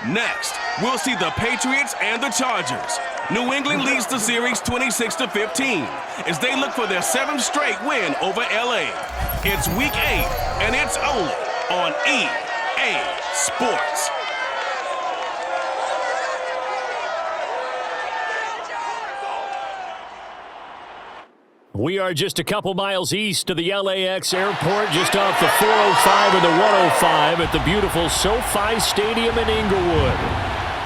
Next, we'll see the Patriots and the Chargers. New England leads the series 26-15 as they look for their 7th straight win over LA. It's Week 8, and it's only on EA Sports. We are just a couple miles east of the LAX airport, just off the 405 and the 105 at the beautiful SoFi Stadium in Inglewood.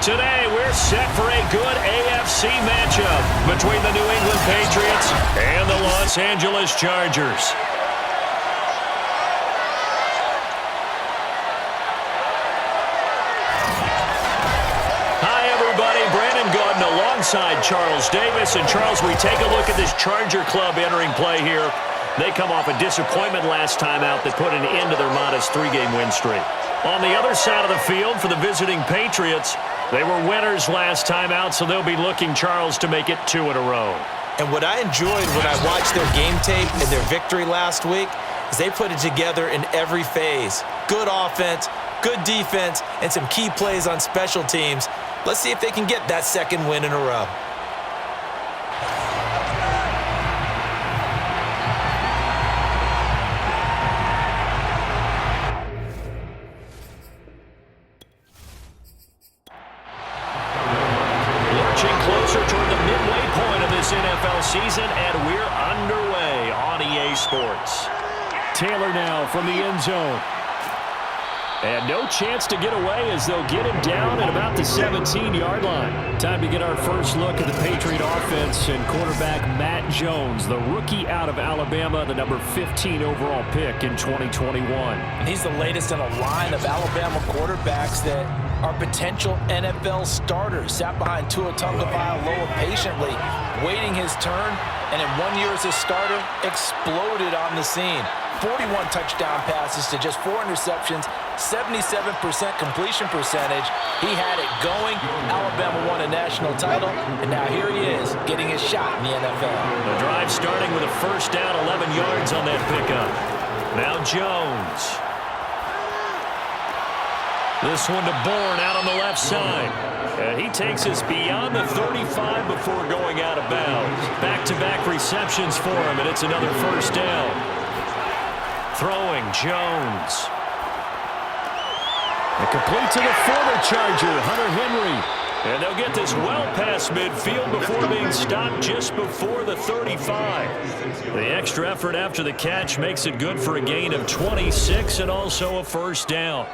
Today, we're set for a good AFC matchup between the New England Patriots and the Los Angeles Chargers. Alongside Charles Davis. And Charles, we take a look at this Charger club entering play here. They come off a disappointment last time out that put an end to their modest 3-game win streak. On the other side of the field for the visiting Patriots, they were winners last time out, so they'll be looking, Charles, to make it 2 in a row. And what I enjoyed when I watched their game tape and their victory last week is they put it together in every phase. Good offense, good defense, and some key plays on special teams. Let's see if they can get that 2nd win in a row. Lurching closer toward the midway point of this NFL season, and we're underway on EA Sports. Taylor now from the end zone. And no chance to get away as they'll get him down at about the 17-yard line. Time to get our first look at the Patriot offense and quarterback Matt Jones, the rookie out of Alabama, the number 15 overall pick in 2021. And he's the latest in a line of Alabama quarterbacks that are potential NFL starters. Sat behind Tua Tagovailoa patiently, waiting his turn, and in 1 year as a starter, exploded on the scene. 41 touchdown passes to just 4 interceptions, 77% completion percentage. He had it going. Alabama won a national title, and now here he is getting his shot in the NFL. The drive starting with a first down, 11 yards on that pickup. Now Jones. This one to Bourne out on the left side. And he takes us beyond the 35 before going out of bounds. Back-to-back receptions for him, and it's another first down. Throwing Jones. And complete to the former Charger, Hunter Henry. And they'll get this well past midfield before being stopped just before the 35. The extra effort after the catch makes it good for a gain of 26 and also a first down.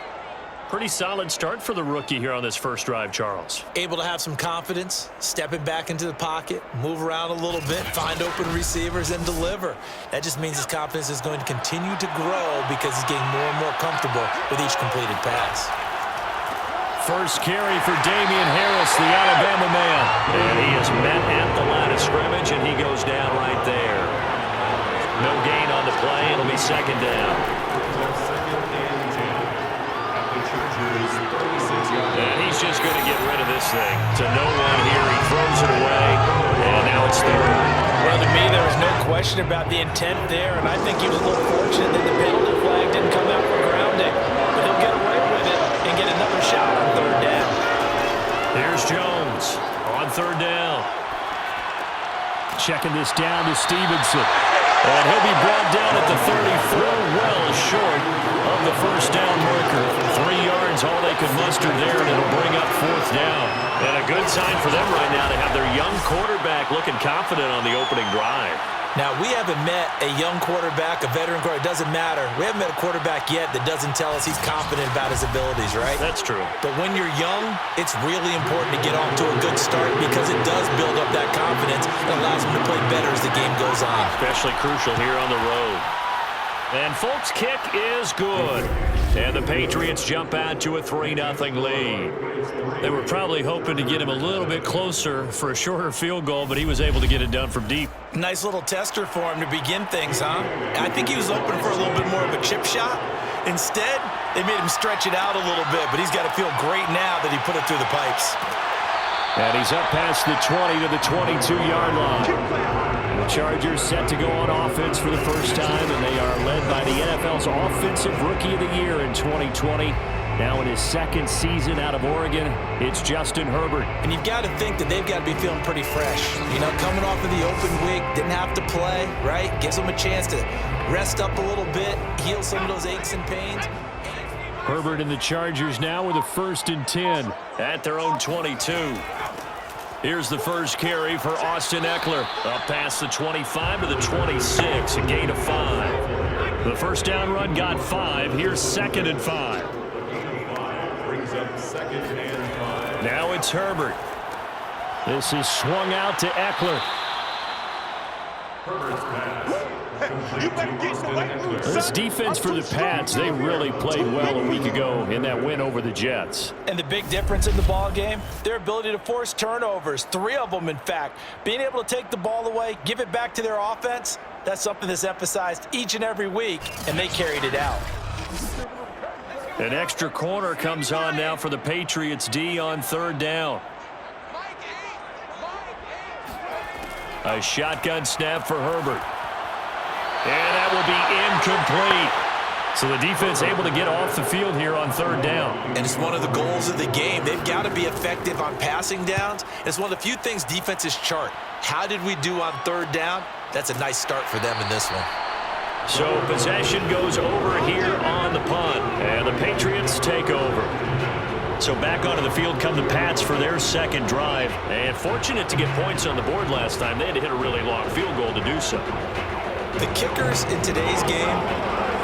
Pretty solid start for the rookie here on this first drive, Charles. Able to have some confidence, stepping back into the pocket, move around a little bit, find open receivers, and deliver. That just means his confidence is going to continue to grow because he's getting more and more comfortable with each completed pass. First carry for Damian Harris, the Alabama man. And he is met at the line of scrimmage, and he goes down right there. No gain on the play. It'll be second down. And he's just going to get rid of this thing. To no one here. He throws it away, and now it's third. Well, to me, there was no question about the intent there, and I think he was a little fortunate that the penalty flag didn't come out for grounding. But he'll get away with it and get another shot on third down. Here's Jones on third down. Checking this down to Stevenson. And he'll be brought down at the 34, well short of the first down marker. 3 yards, all they could muster there, and it'll bring up fourth down. And a good sign for them right now to have their young quarterback looking confident on the opening drive. Now, we haven't met a young quarterback, a veteran quarterback. It doesn't matter. We haven't met a quarterback yet that doesn't tell us he's confident about his abilities, right? That's true. But when you're young, it's really important to get off to a good start because it does build up that confidence and allows him to play better as the game goes on. Especially crucial here on the road. And Folk's kick is good. And the Patriots jump out to a 3-0 lead. They were probably hoping to get him a little bit closer for a shorter field goal, but he was able to get it done from deep. Nice little tester for him to begin things, huh? I think he was open for a little bit more of a chip shot. Instead, they made him stretch it out a little bit, but he's got to feel great now that he put it through the pipes. And he's up past the 20 to the 22-yard line. The Chargers set to go on offense for the first time, and they are led by the NFL's Offensive Rookie of the Year in 2020, Now in his second season out of Oregon, it's Justin Herbert. And you've got to think that they've got to be feeling pretty fresh. You know, coming off of the open week, didn't have to play, right? Gives them a chance to rest up a little bit, heal some of those aches and pains. Herbert and the Chargers now with a 1st and 10 at their own 22. Here's the first carry for Austin Eckler. Up past the 25 to the 26, a gain of 5. The first down run got 5. Here's 2nd and 5. Now it's Herbert. This is swung out to Eckler. This defense for the Pats, they really played well a week ago in that win over the Jets. And the big difference in the ball game, their ability to force turnovers, 3 of them in fact. Being able to take the ball away, give it back to their offense, that's something that's emphasized each and every week, and they carried it out. An extra corner comes on now for the Patriots D on 3rd down. A shotgun snap for Herbert. And that will be incomplete. So the defense able to get off the field here on 3rd down. And it's one of the goals of the game. They've got to be effective on passing downs. It's one of the few things defenses chart. How did we do on 3rd down? That's a nice start for them in this one. So possession goes over here on the punt. And the Patriots take over. So back onto the field come the Pats for their 2nd drive. And fortunate to get points on the board last time. They had to hit a really long field goal to do so. The kickers in today's game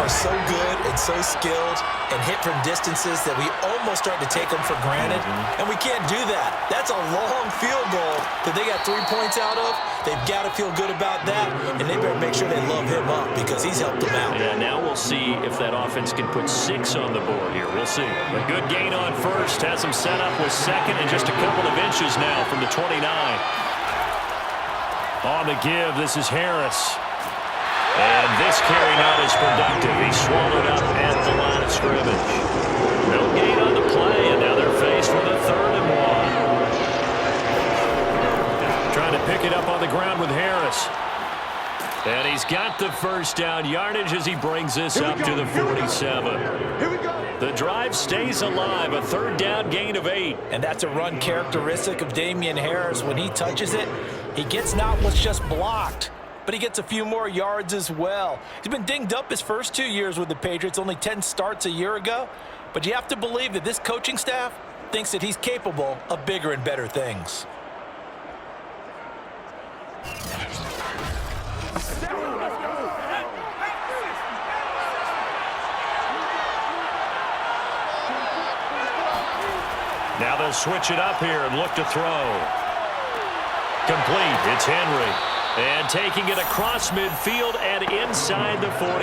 are so good and so skilled and hit from distances that we almost start to take them for granted. And we can't do that. That's a long field goal that they got 3 points out of. They've got to feel good about that, and they better make sure they love him up because he's helped them out. Yeah, now we'll see if that offense can put 6 on the board here. We'll see. A good gain on 1st. Has them set up with 2nd and just a couple of inches now from the 29. On the give, this is Harris. And this carry not as productive. He's swallowed up at the line of scrimmage. No gain on the play, and now they're faced with a 3rd and 1. Trying to pick it up on the ground with Harris. And he's got the 1st down yardage as he brings this up to the 47. The drive stays alive, a 3rd down gain of 8. And that's a run characteristic of Damian Harris. When he touches it, he gets not what's just blocked, but he gets a few more yards as well. He's been dinged up his first 2 years with the Patriots, only 10 starts a year ago. But you have to believe that this coaching staff thinks that he's capable of bigger and better things. Now they'll switch it up here and look to throw. Complete. It's Henry. And taking it across midfield and inside the 45.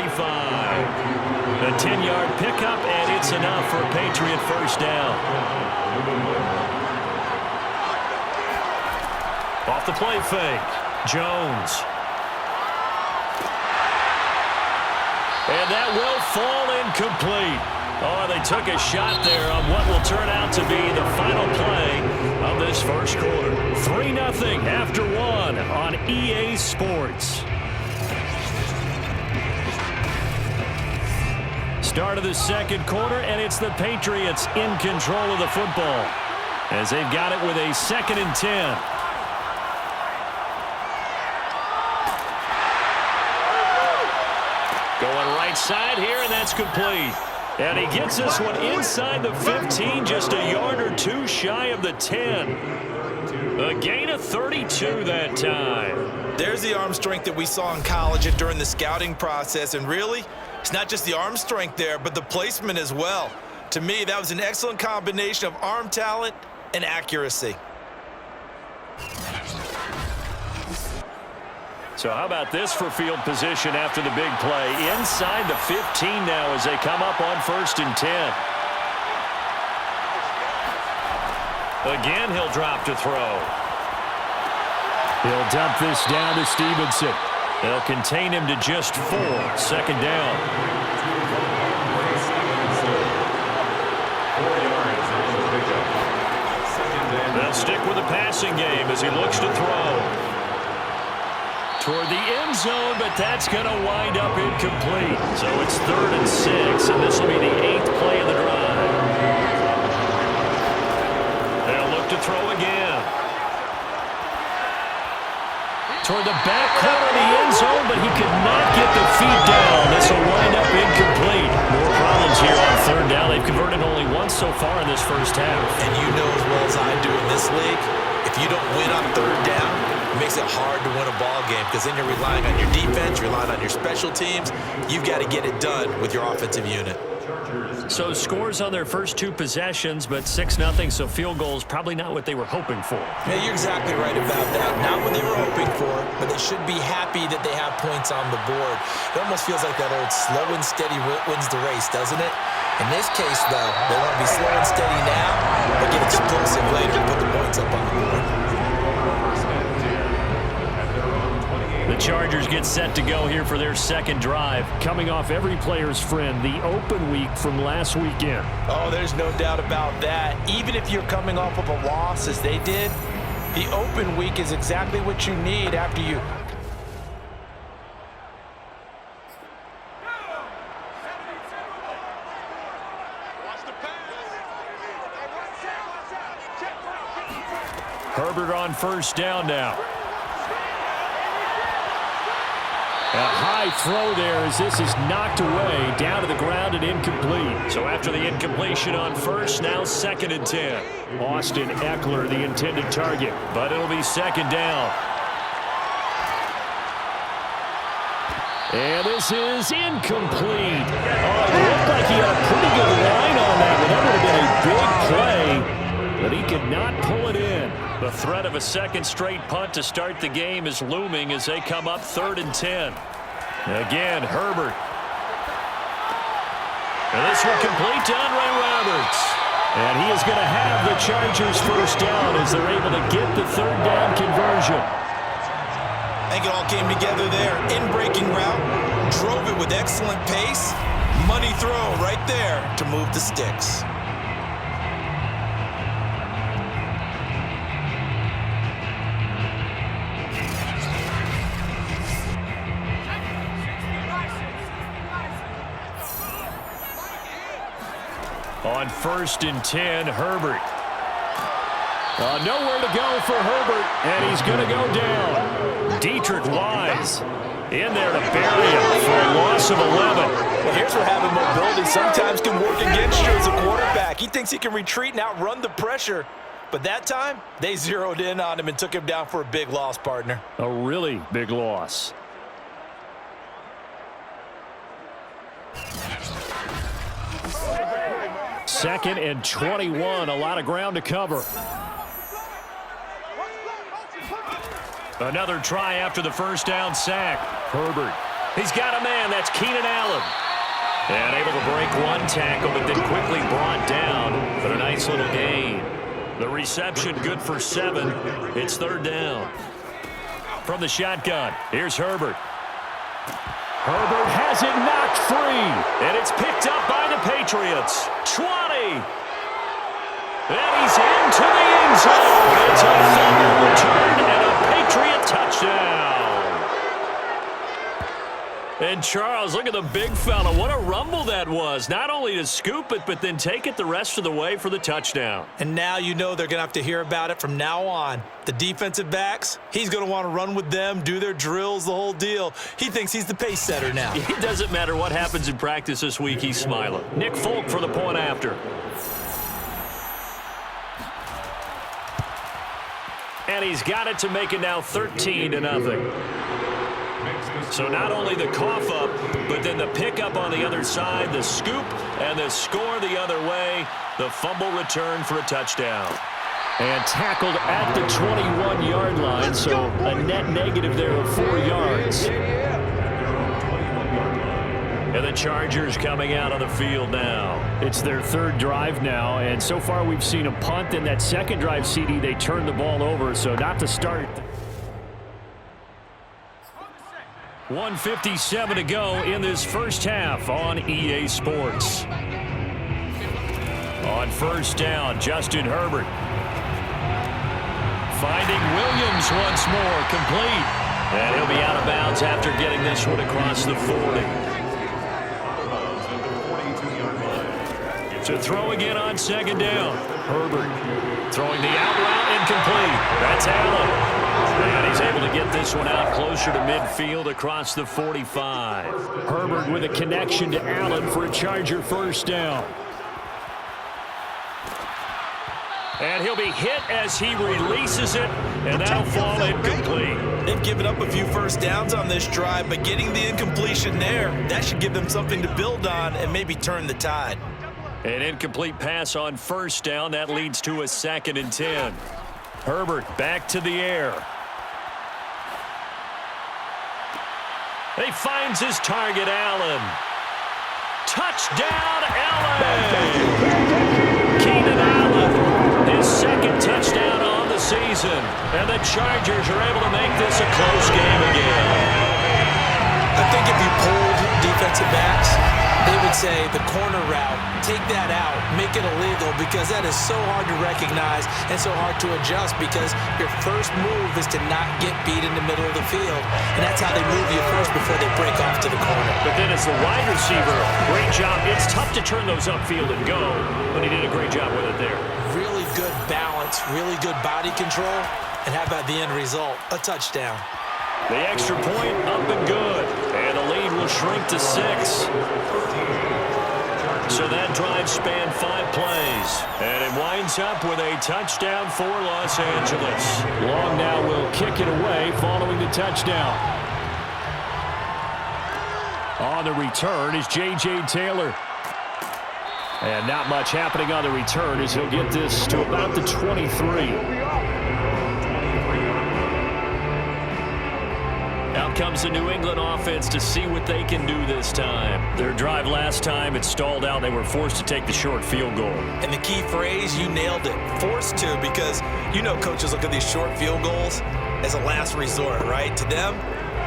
A 10-yard pickup, and it's enough for a Patriot 1st down. Off the play fake. Jones. And that will fall incomplete. Oh, they took a shot there on what will turn out to be the final play of this first quarter. 3-0 after 1 on EA Sports. Start of the 2nd quarter, and it's the Patriots in control of the football as they've got it with a 2nd and 10. Going right side here, and that's complete. And he gets this one inside the 15, just a yard or 2 shy of the 10. A gain of 32 that time. There's the arm strength that we saw in college and during the scouting process. And really, it's not just the arm strength there, but the placement as well. To me, that was an excellent combination of arm talent and accuracy. So how about this for field position after the big play? Inside the 15 now as they come up on 1st and 10. Again, he'll drop to throw. He'll dump this down to Stevenson. They'll contain him to just 4. 2nd down. They'll stick with the passing game as he looks to throw. Toward the end zone, but that's going to wind up incomplete. So it's 3rd and 6, and this will be the 8th play of the drive. but he could not get the feet down. This will wind up incomplete. More problems here on third down. They've converted only once so far in this first half. And you know as well as I do in this league, if you don't win on third down, it makes it hard to win a ball game because then you're relying on your defense, you're relying on your special teams. You've got to get it done with your offensive unit. So scores on their first two possessions, but 6-0, so field goals probably not what they were hoping for. Yeah, you're exactly right about that. Not what they were hoping for, but they should be happy that they have points on the board. It almost feels like that old slow and steady wins the race, doesn't it? In this case, though, they want to be slow and steady now, but get explosive later and put the points up on the board. The Chargers get set to go here for their second drive. Coming off every player's friend, the open week from last weekend. Oh, there's no doubt about that. Even if you're coming off of a loss as they did, the open week is exactly what you need after you. Herbert on first down now. A high throw there as this is knocked away, down to the ground and incomplete. So after the incompletion on first, now 2nd and 10. Austin Eckler, the intended target, but it'll be 2nd down. And this is incomplete. Oh, it looked like he had a pretty good line on that, but that would have been a big play, but he could not pull it in. The threat of a second straight punt to start the game is looming as they come up 3rd and 10. Again, Herbert. And this will complete to Andre Roberts. And he is going to have the Chargers first down as they're able to get the 3rd down conversion. I think it all came together there. In-breaking route, drove it with excellent pace. Money throw right there to move the sticks. On 1st and 10, Herbert. Nowhere to go for Herbert, and he's going to go down. Dietrich Wise in there to bury him for a loss of 11. Well, here's where having mobility sometimes can work against you as a quarterback. He thinks he can retreat and outrun the pressure. But that time, they zeroed in on him and took him down for a big loss, partner. A really big loss. Second and 21, a lot of ground to cover. Another try after the first down sack. Herbert. He's got a man. That's Keenan Allen. And able to break one tackle, but then quickly brought down. But a nice little gain. The reception good for 7. It's 3rd down. From the shotgun, here's Herbert. Herbert has it knocked free. And it's picked up by the Patriots. 20. And he's into the end zone. It's a fumble return and a Patriot touchdown. And Charles, look at the big fella. What a rumble that was. Not only to scoop it, but then take it the rest of the way for the touchdown. And now you know they're going to have to hear about it from now on. The defensive backs, he's going to want to run with them, do their drills, the whole deal. He thinks he's the pace setter now. It doesn't matter what happens in practice this week, he's smiling. Nick Folk for the point after. And he's got it to make it now 13-0. So not only the cough up, but then the pickup on the other side, the scoop, and the score the other way. The fumble return for a touchdown. And tackled at the 21-yard line, so a net negative there of 4 yards. And the Chargers coming out on the field now. It's their 3rd drive now, and so far we've seen a punt. In that 2nd drive, CD, they turned the ball over, so not to start. 1:57 to go in this first half on EA Sports. On first down, Justin Herbert. Finding Williams once more, complete. And he'll be out of bounds after getting this one across the 40. To throw again on 2nd down. Herbert throwing the out route incomplete. That's Allen. And he's able to get this one out closer to midfield across the 45. Herbert with a connection to Allen for a Charger first down. And he'll be hit as he releases it, and that'll fall incomplete. They've given up a few first downs on this drive, but getting the incompletion there, that should give them something to build on and maybe turn the tide. An incomplete pass on first down. That leads to a 2nd and 10. Herbert back to the air. He finds his target, Allen. Touchdown, Allen! Keenan Allen, his 2nd touchdown on the season. And the Chargers are able to make this a close game again. I think if you pulled defensive backs, they would say the corner route, take that out, make it illegal, because that is so hard to recognize and so hard to adjust, because your first move is to not get beat in the middle of the field. And that's how they move you first before they break off to the corner. But then as the wide receiver, great job. It's tough to turn those upfield and go, but he did a great job with it there. Really good balance, really good body control, and how about the end result? A touchdown. The extra point up and good. And the lead will shrink to 6. So that drive spanned 5 plays. And it winds up with a touchdown for Los Angeles. Long now will kick it away following the touchdown. On the return is J.J. Taylor. And not much happening on the return as he'll get this to about the 23. Out comes the New England offense to see what they can do this time. Their drive last time, it stalled out. They were forced to take the short field goal. And the key phrase, you nailed it. Forced to, because you know coaches look at these short field goals as a last resort, right? To them,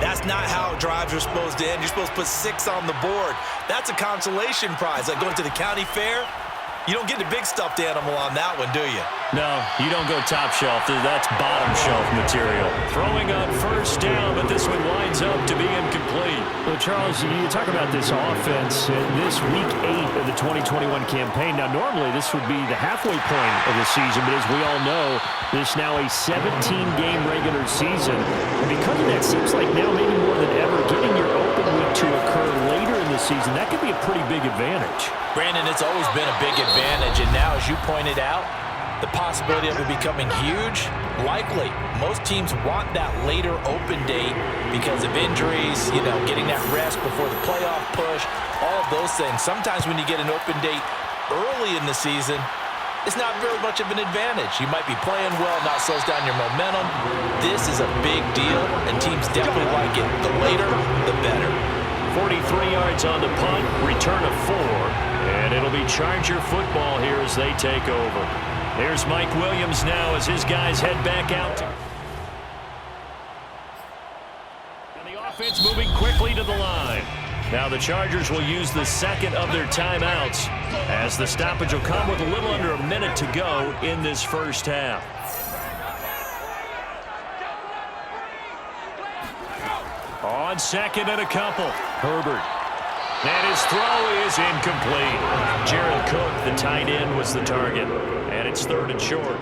that's not how drives are supposed to end. You're supposed to put 6 on the board. That's a consolation prize. Like going to the county fair, you don't get the big stuffed animal on that one, do you? No, you don't go top shelf. That's bottom shelf material. Throwing on first down, but this one winds up to be incomplete. Well, Charles, you talk about this offense in this week 8 of the 2021 campaign. Now, normally this would be the halfway point of the season, but as we all know, this now a 17-game regular season. And because of that, it seems like now maybe more than ever, getting your open week to occur later in the season, that could be a pretty big advantage. Brandon, it's always been a big advantage, and now, as you pointed out, the possibility of it becoming huge, likely. Most teams want that later open date because of injuries, you know, getting that rest before the playoff push, all of those things. Sometimes when you get an open date early in the season, it's not very much of an advantage. You might be playing well, not slows down your momentum. This is a big deal, and teams definitely like it. The later, the better. 43 yards on the punt, return of 4, and it'll be Charger football here as they take over. There's Mike Williams now as his guys head back out. And the offense moving quickly to the line. Now the Chargers will use the 2nd of their timeouts as the stoppage will come with a little under a minute to go in this first half. On 2nd and a couple, Herbert. And his throw is incomplete. Jared Cook, the tight end, was the target. And it's 3rd and short.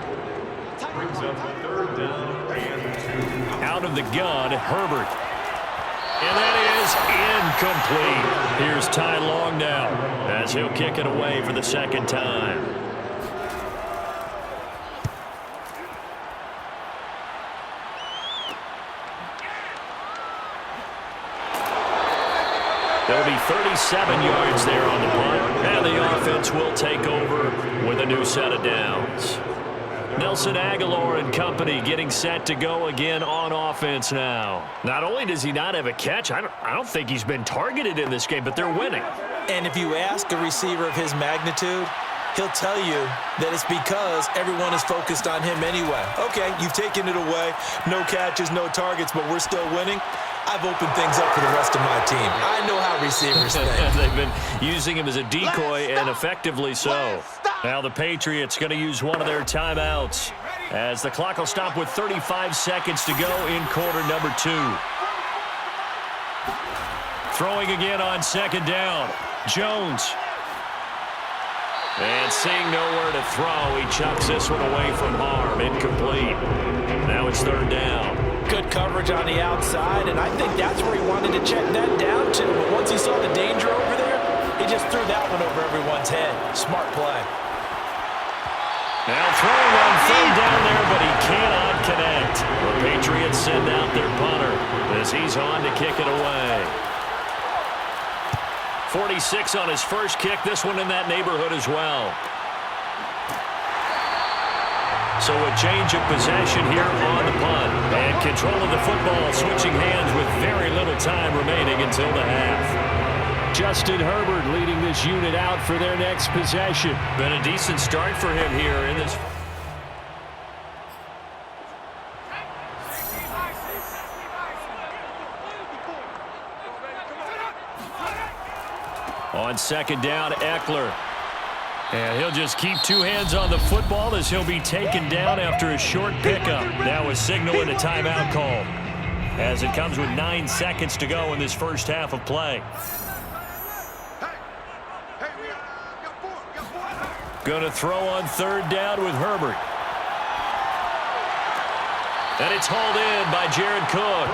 Out of the gun, Herbert. And that is incomplete. Here's Ty Long now as he'll kick it away for the 2nd time. There'll be 37 yards there on the punt, and the offense will take over with a new set of downs. Nelson Aguilar and company getting set to go again on offense now. Not only does he not have a catch, I don't think he's been targeted in this game, but they're winning. And if you ask a receiver of his magnitude, he'll tell you that it's because everyone is focused on him anyway. Okay, you've taken it away. No catches, no targets, but we're still winning. I've opened things up for the rest of my team. I know how receivers think. They've been using him as a decoy, and effectively so. Now the Patriots going to use one of their timeouts as the clock will stop with 35 seconds to go in quarter number 2. Throwing again on 2nd down. Jones. And seeing nowhere to throw, he chucks this one away from harm. Incomplete. Now it's third down. Good coverage on the outside, and I think that's where he wanted to check that down to. But once he saw the danger over there, he just threw that one over everyone's head. Smart play. Now throwing on third down there, but he cannot connect. The Patriots send out their punter as he's on to kick it away. 46 on his first kick. This one in that neighborhood as well. So a change of possession here on the punt. And control of the football, switching hands with very little time remaining until the half. Justin Herbert leading this unit out for their next possession. Been a decent start for him here in this. On second down, Eckler. And he'll just keep two hands on the football as he'll be taken down after a short pickup. Now a signal and a timeout call as it comes with 9 seconds to go in this first half of play. Going to throw on third down with Herbert. And it's hauled in by Jared Cook.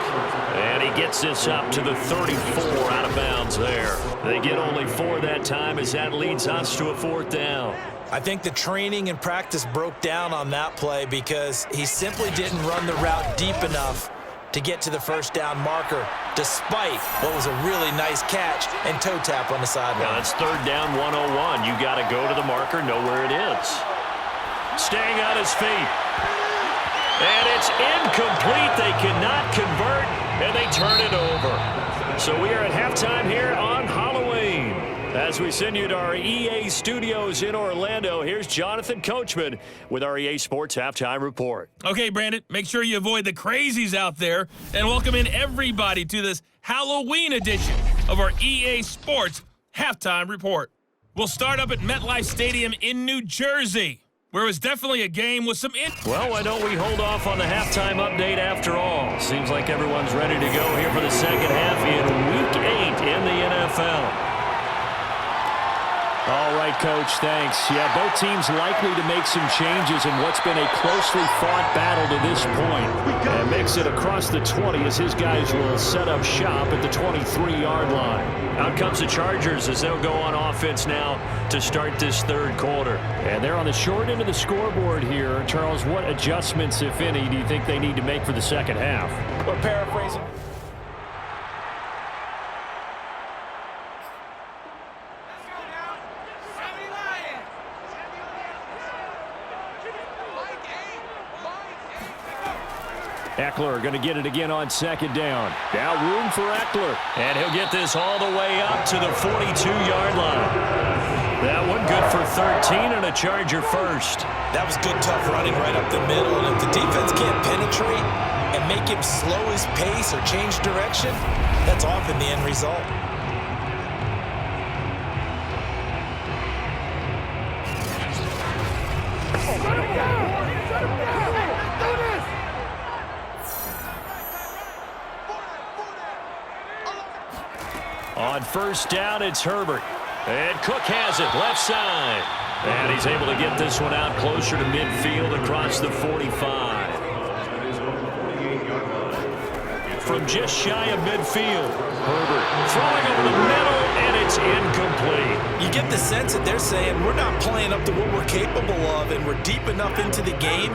And he gets this up to the 34 out of bounds there. They get only 4 that time as that leads us to a fourth down. I think the training and practice broke down on that play because he simply didn't run the route deep enough to get to the first down marker, despite what was a really nice catch and toe tap on the sideline. Now it's third down 101. You got to go to the marker, know where it is. Staying on his feet. And it's incomplete. They cannot convert, and they turn it over. So we are at halftime here on Halloween. As we send you to our EA studios in Orlando, here's Jonathan Coachman with our EA Sports Halftime Report. Okay, Brandon, make sure you avoid the crazies out there and welcome in everybody to this Halloween edition of our EA Sports Halftime Report. We'll start up at MetLife Stadium in New Jersey, where it was definitely a game with some Well, why don't we hold off on the halftime update after all? Seems like everyone's ready to go here for the second half in Week 8 in the NFL. All right, Coach, thanks. Yeah, both teams likely to make some changes in what's been a closely fought battle to this point. And makes it across the 20 as his guys will set up shop at the 23-yard line. Out comes the Chargers as they'll go on offense now to start this third quarter. And they're on the short end of the scoreboard here. Charles, what adjustments, if any, do you think they need to make for the second half? We're paraphrasing. Eckler going to get it again on second down. Now room for Eckler. And he'll get this all the way up to the 42-yard line. That one good for 13 and a Charger first. That was good, tough running right up the middle. And if the defense can't penetrate and make him slow his pace or change direction, that's often the end result. On first down, it's Herbert. And Cook has it, left side. And he's able to get this one out closer to midfield across the 45. From just shy of midfield, Herbert throwing over the middle, and it's incomplete. You get the sense that they're saying we're not playing up to what we're capable of, and we're deep enough into the game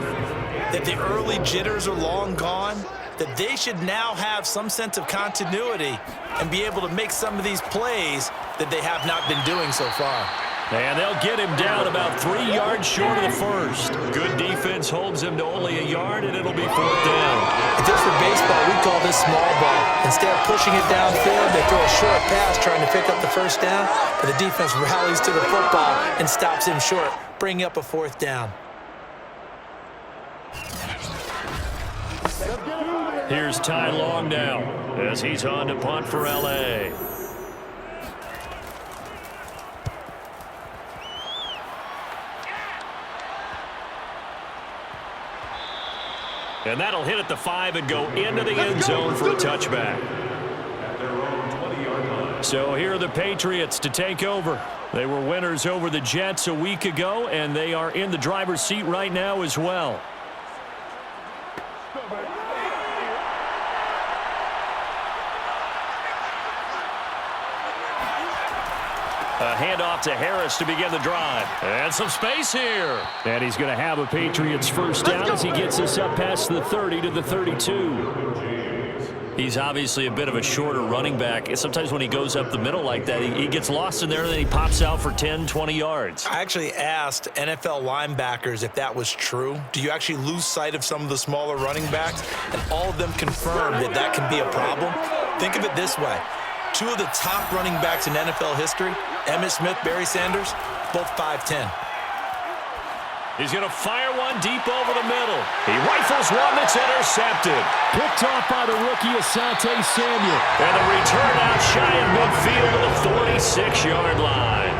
that the early jitters are long gone, that they should now have some sense of continuity and be able to make some of these plays that they have not been doing so far. And they'll get him down about 3 yards short of the first. Good defense holds him to only a yard, and it'll be fourth down. If this were baseball, we'd call this small ball. Instead of pushing it downfield, they throw a short pass trying to pick up the first down, but the defense rallies to the football and stops him short, bringing up a fourth down. Here's Ty Long now as he's on to punt for L.A. And that'll hit at the 5 and go into the end zone for a touchback. So here are the Patriots to take over. They were winners over the Jets a week ago, and they are in the driver's seat right now as well. A handoff to Harris to begin the drive. And some space here. And he's going to have a Patriots first down as he gets us up past the 30 to the 32. He's obviously a bit of a shorter running back. Sometimes when he goes up the middle like that, he gets lost in there, and then he pops out for 10, 20 yards. I actually asked NFL linebackers if that was true. Do you actually lose sight of some of the smaller running backs? And all of them confirmed that that can be a problem. Think of it this way. Two of the top running backs in NFL history, Emmitt Smith, Barry Sanders, both 5'10". He's going to fire one deep over the middle. He rifles one that's intercepted. Picked off by the rookie Asante Samuel. And the return out shy of midfield to the 46-yard line.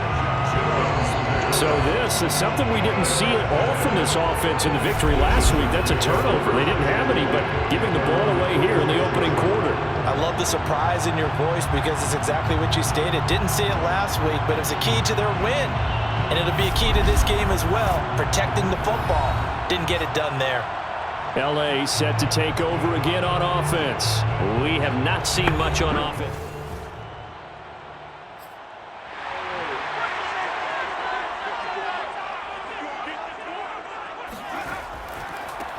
So this is something we didn't see at all from this offense in the victory last week. That's a turnover. They didn't have any, but giving the ball away here in the opening quarter. I love the surprise in your voice because it's exactly what you stated. Didn't see it last week, but it was a key to their win. And it'll be a key to this game as well, protecting the football. Didn't get it done there. L.A. set to take over again on offense. We have not seen much on offense.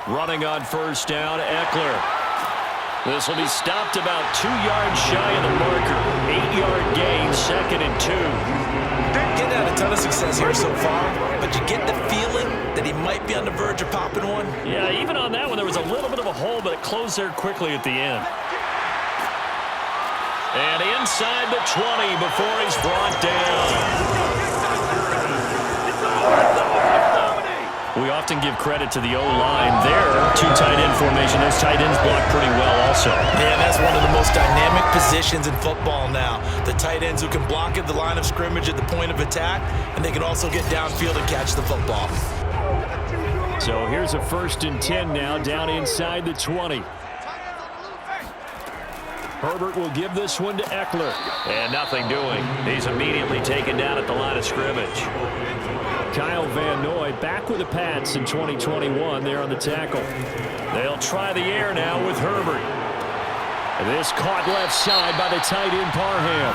Running on first down, Eckler. This will be stopped about 2 yards shy of the marker. 8-yard gain, 2nd and 2. Getting had a ton of success here so far, but you get the feeling that he might be on the verge of popping one. Yeah, even on that one, there was a little bit of a hole, but it closed there quickly at the end. And inside the 20 before he's brought down. We often give credit to the O-line there. 2 tight end formation. Those tight ends block pretty well also. Yeah, that's one of the most dynamic positions in football now. The tight ends who can block at the line of scrimmage at the point of attack, and they can also get downfield and catch the football. So here's a 1st and 10 now, down inside the 20. Herbert will give this one to Eckler. And nothing doing. He's immediately taken down at the line of scrimmage. Kyle Van Noy back with the Pats in 2021 there on the tackle. They'll try the air now with Herbert. This caught left side by the tight end Parham.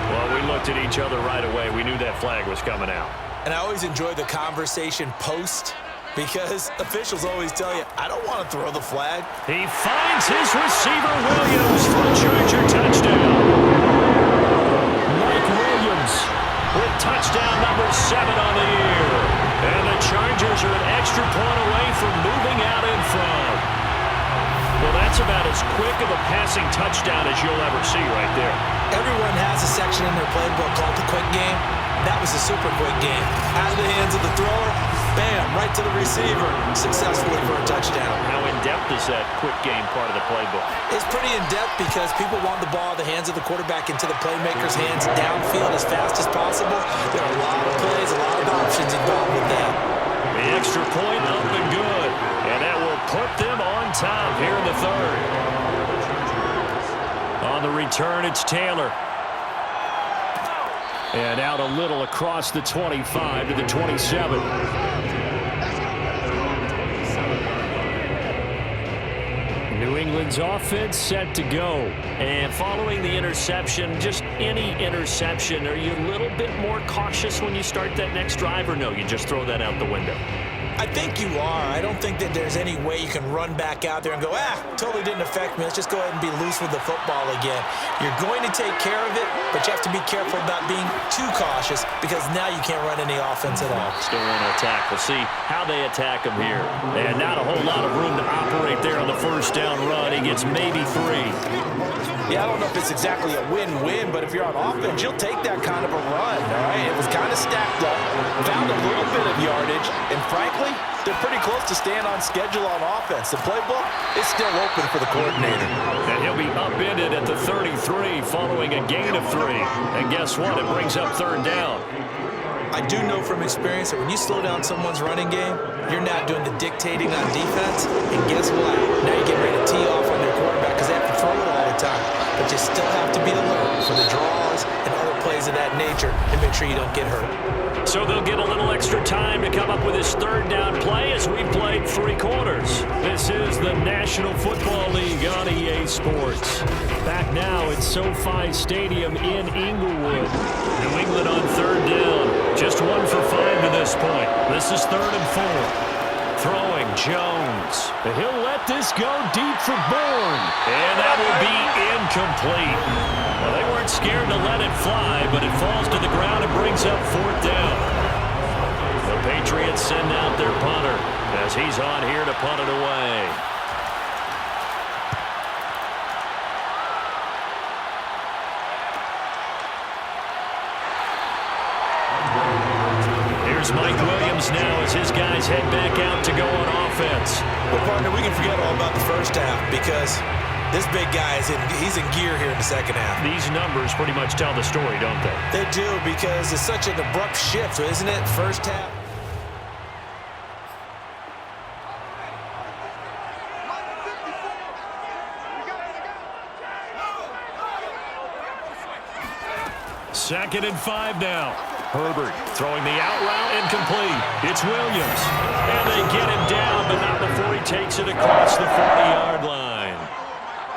Well, we looked at each other right away. We knew that flag was coming out. And I always enjoy the conversation post, because officials always tell you, I don't want to throw the flag. He finds his receiver, Williams, for a Charger touchdown. Mike Williams with touchdown number 7 on the year. And the Chargers are an extra point away from moving out in front. Well, that's about as quick of a passing touchdown as you'll ever see right there. Everyone has a section in their playbook called the quick game. That was a super quick game. Out of the hands of the thrower, bam, right to the receiver, successfully for a touchdown. How in-depth is that quick game part of the playbook? It's pretty in-depth because people want the ball out of the hands of the quarterback into the playmaker's hands downfield as fast as possible. There are a lot of plays, a lot of options involved with that. The extra point up and good. And that will put them on top here in the 3rd. On the return, it's Taylor. And out a little across the 25 to the 27. New England's offense set to go. And following the interception, just any interception, are you a little bit more cautious when you start that next drive, or no, you just throw that out the window? I think you are. I don't think that there's any way you can run back out there and go, totally didn't affect me. Let's just go ahead and be loose with the football again. You're going to take care of it, but you have to be careful about being too cautious because now you can't run any offense at all. Still want to attack. We'll see how they attack him here. And not a whole lot of room to operate there on the first down run. He gets maybe 3. Yeah, I don't know if it's exactly a win-win, but if you're on offense, you'll take that kind of a run, all right? It was kind of stacked up, found a little bit of yardage, and frankly, they're pretty close to staying on schedule on offense. The playbook is still open for the coordinator. And he'll be upended at the 33 following a gain of 3. And guess what? It brings up 3rd down. I do know from experience that when you slow down someone's running game, you're not doing the dictating on defense. And guess what? Now you're getting ready to tee off on their quarterback because they have to throw it all the time. But you still have to be alert for the draws and other plays of that nature and make sure you don't get hurt. So they'll get a little extra time to come up with his third down play as we played 3 quarters. This is the National Football League on EA Sports. Back now at SoFi Stadium in Inglewood. New England on 3rd down. Just 1 for 5 to this point. This is 3rd and 4. Throwing Jones. He'll let this go deep for Bourne. And that will be incomplete. Well, they weren't scared to let it fly, but it falls to the ground and brings up 4th down. The Patriots send out their punter as he's on here to punt it away. Here's Mike Williams now as his guys head back out to go on offense. Well, partner, we can forget all about the first half because this big guy he's in gear here in the second half. These numbers pretty much tell the story, don't they? They do, because it's such an abrupt shift, isn't it? First half. Second and 5 now. Herbert throwing the out route incomplete. It's Williams. And they get him down, but not before he takes it across the 40-yard line.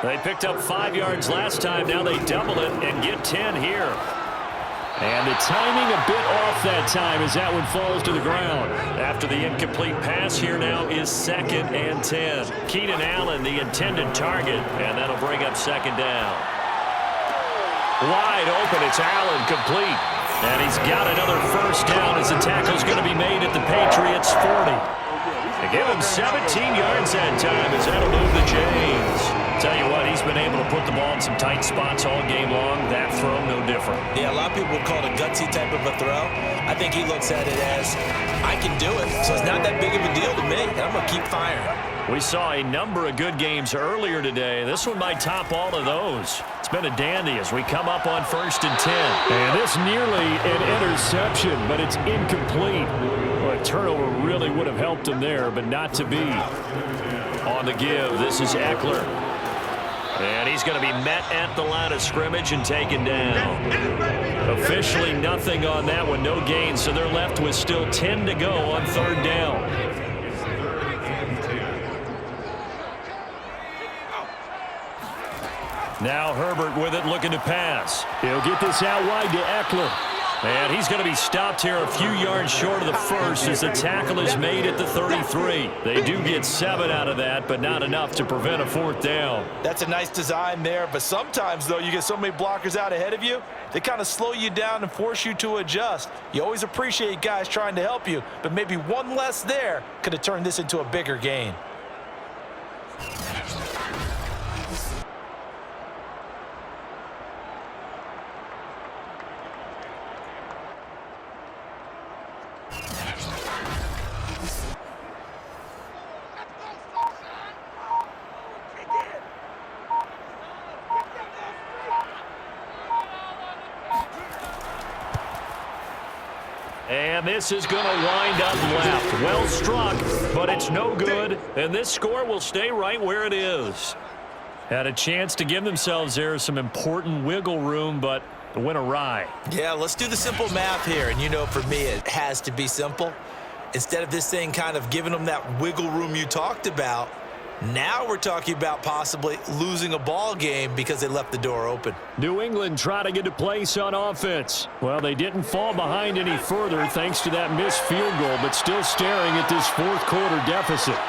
They picked up 5 yards last time. Now they double it and get 10 here. And the timing a bit off that time as that one falls to the ground. After the incomplete pass, here now is 2nd and 10. Keenan Allen, the intended target, and that'll bring up 2nd down. Wide open, it's Allen, complete. And he's got another first down as the tackle's going to be made at the Patriots' 40. They give him 17 yards that time as that'll move the chains. Tell you what, he's been able to put the ball in some tight spots all game long. That throw, no different. Yeah, a lot of people would call it a gutsy type of a throw. I think he looks at it as, I can do it, so it's not that big of a deal to me, and I'm going to keep firing. We saw a number of good games earlier today. This one might top all of those. It's been a dandy as we come up on 1st and 10. And this nearly an interception, but it's incomplete. Well, a turnover really would have helped him there, but not to be. On the give, this is Eckler. And he's going to be met at the line of scrimmage and taken down. Officially nothing on that one, no gain, so they're left with still 10 to go on 3rd down. Now Herbert with it, looking to pass. He'll get this out wide to Eckler. And he's going to be stopped here a few yards short of the first as the tackle is made at the 33. They do get 7 out of that, but not enough to prevent a 4th down. That's a nice design there, but sometimes, though, you get so many blockers out ahead of you, they kind of slow you down and force you to adjust. You always appreciate guys trying to help you, but maybe one less there could have turned this into a bigger gain. And this is going to wind up left. Well struck, but it's no good. And this score will stay right where it is. Had a chance to give themselves there some important wiggle room, but it went awry. Yeah, let's do the simple math here. And you know, for me, it has to be simple. Instead of this thing kind of giving them that wiggle room you talked about, now we're talking about possibly losing a ball game because they left the door open. New England trying to get a place on offense. Well, they didn't fall behind any further thanks to that missed field goal, but still staring at this 4th quarter deficit.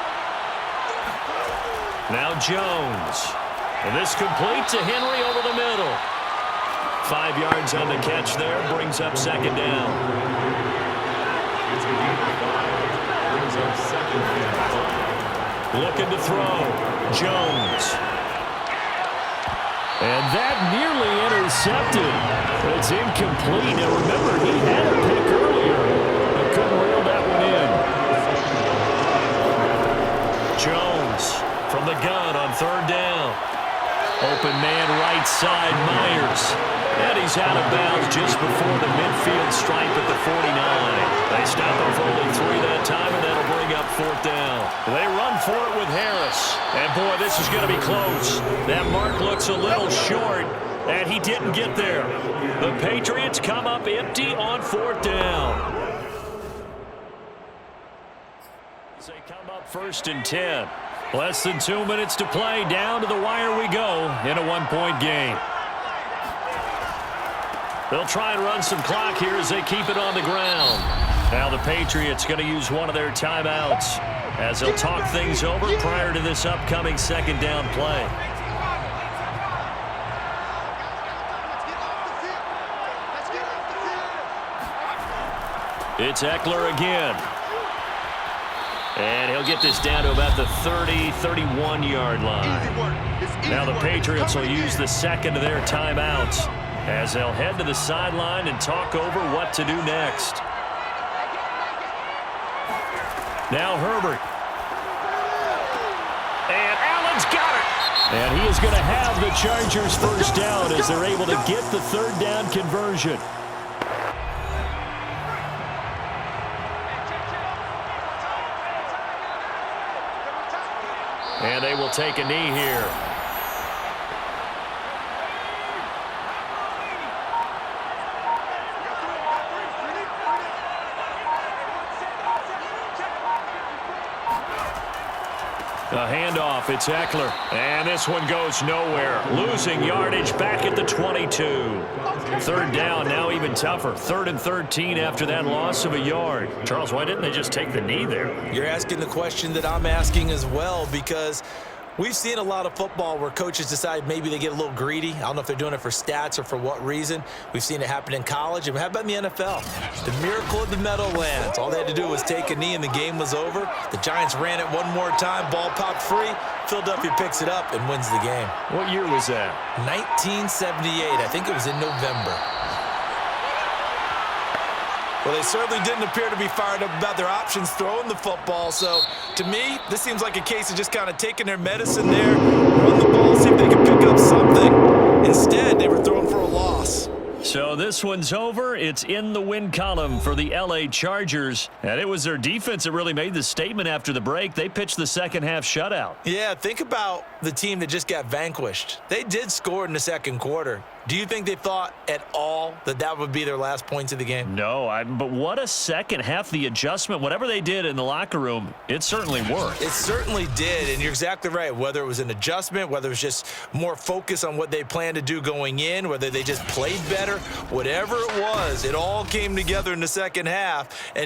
Now Jones. And this complete to Henry over the middle. 5 yards on the catch there, brings up 2nd down. Looking to throw. Jones. And that nearly intercepted. It's incomplete. Now remember, he had a pick earlier, but couldn't reel that one in. Jones from the gun on 3rd down. Open man right side, Myers. And he's out of bounds just before the midfield stripe at the 49. They stop him for only 3 that time, and that'll bring up 4th down. They run for it with Harris. And, boy, this is going to be close. That mark looks a little short, and he didn't get there. The Patriots come up empty on 4th down. As they come up 1st and 10. Less than 2 minutes to play. Down to the wire we go in a 1-point game. They'll try and run some clock here as they keep it on the ground. Now the Patriots going to use one of their timeouts as they'll talk things over prior to this upcoming 2nd down play. It's Eckler again. And he'll get this down to about the 30-31-yard line. Now the Patriots will use the 2nd of their timeouts as they'll head to the sideline and talk over what to do next. Now Herbert. And Allen's got it. And he is going to have the Chargers 1st down as they're able to get the 3rd down conversion. And they will take a knee here. A handoff, it's Eckler. And this one goes nowhere. Losing yardage back at the 22. 3rd down, now even tougher. 3rd and 13 after that loss of a yard. Charles, why didn't they just take the knee there? You're asking the question that I'm asking as well, because we've seen a lot of football where coaches decide maybe they get a little greedy. I don't know if they're doing it for stats or for what reason. We've seen it happen in college. And how about in the NFL? The miracle of the Meadowlands. All they had to do was take a knee and the game was over. The Giants ran it one more time. Ball popped free. Philadelphia picks it up and wins the game. What year was that? 1978. I think it was in November. Well, they certainly didn't appear to be fired up about their options throwing the football. So, to me, this seems like a case of just kind of taking their medicine there, run the ball, see if they can pick up something. Instead, they were throwing for a loss. So this one's over. It's in the win column for the L.A. Chargers. And it was their defense that really made the statement after the break. They pitched the 2nd half shutout. Yeah, think about the team that just got vanquished. They did score in the 2nd quarter. Do you think they thought at all that that would be their last points of the game? No, but what a 2nd half. The adjustment, whatever they did in the locker room, it certainly worked. It certainly did, and you're exactly right. Whether it was an adjustment, whether it was just more focus on what they planned to do going in, whether they just played better, whatever it was, it all came together in the 2nd half. And